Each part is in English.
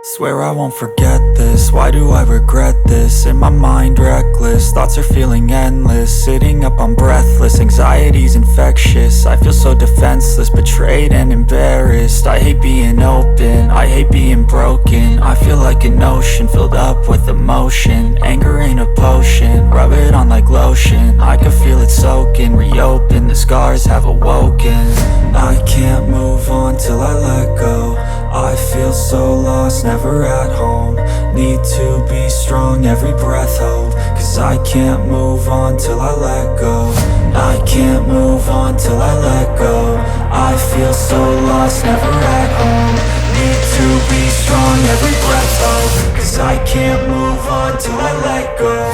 Swear I won't forget this, why do I regret this? In my mind reckless, thoughts are feeling endless. Sitting up, I'm breathless, anxiety's infectious. I feel so defenseless, betrayed and embarrassed. I hate being open, I hate being broken. I feel like an ocean filled up with emotion. Anger ain't a potion, rub it on like lotion. I can feel it soaking, reopen, the scars have awoken. I can't move on till I let go. I feel so lost, never at home. Need to be strong, every breath hold. Cause I can't move on till I let go. I can't move on till I let go. I feel so lost, never at home. Need to be strong, every breath hold. Cause I can't move on till I let go.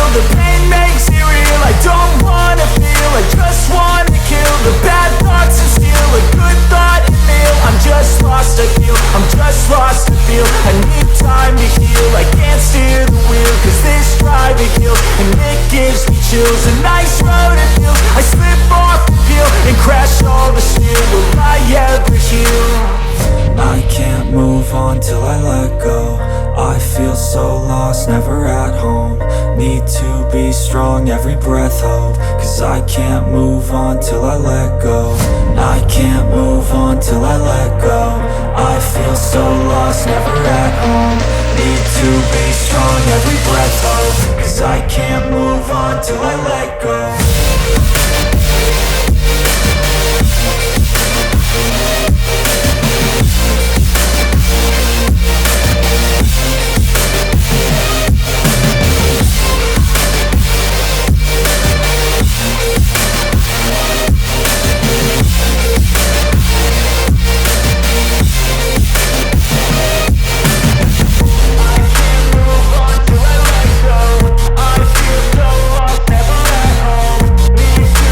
The pain makes it real, I don't wanna feel. I just wanna kill the bad thoughts and steal a good thought and feel. I'm just lost, I feel, I'm just lost to feel. I need time to heal, I can't steer the wheel. Cause this driving hill, and it gives me chills. A nice road it feels, I slip off the peel and crash all the steel. Will I ever heal? I can't move on till I let go. I feel so lost, never at home. Need to be strong, every breath hold. Cause I can't move on till I let go. I can't move on till I let go. I feel so lost, never at home. Need to be strong, every breath hold. Cause I can't move on till I let go. I feel so lost, never at home. Need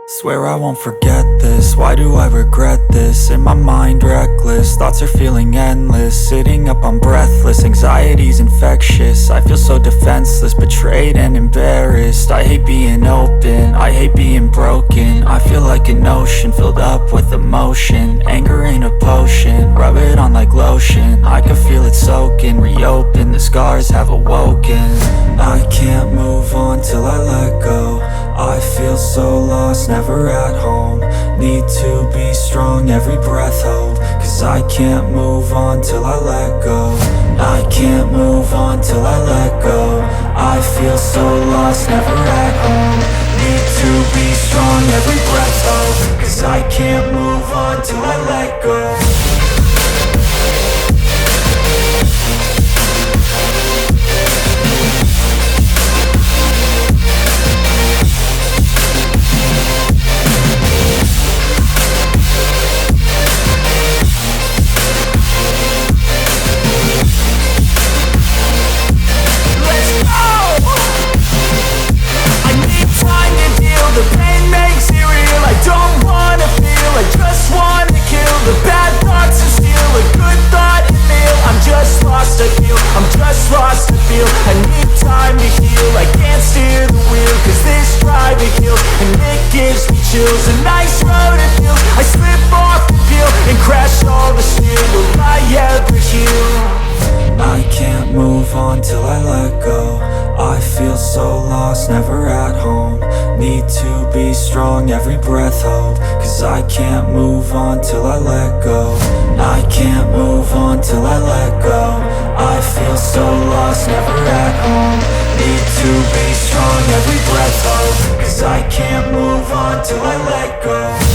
Swear I won't forget this, why do I regret this? In my mind reckless, thoughts are feeling endless. Sitting up I'm breathless, anxiety's infectious. I feel so defenseless, betrayed and embarrassed. I hate being open, I hate being broken. I feel like an ocean filled up with emotion. Anger ain't a potion, rub it on like lotion. I can feel it soaking, reopen, the scars have awoken. I can't move on till I let go. I feel so lost, never at home. Need to be strong, every breath hold. Cause I can't move on till I let go. I can't move on till I let go. I feel so lost, never at home. Need to be strong, every breath hold. Cause I can't move on till I let go. The pain makes it real, I don't wanna feel. I just wanna kill the bad thoughts and steal a good thought and feel. I'm just lost, I feel, I'm just lost, I feel. I need time to heal, I can't steer the wheel. Cause this drive it kills, and it gives me chills. A nice road it feels, I slip off the peel and crash all the steel. Will I ever heal? I can't move on till I let go. I feel so lost, never at home. Need to be strong, every breath hold. Cause I can't move on till I let go. I can't move on till I let go. I feel so lost, never at home. Need to be strong, every breath hold. Cause I can't move on till I let go.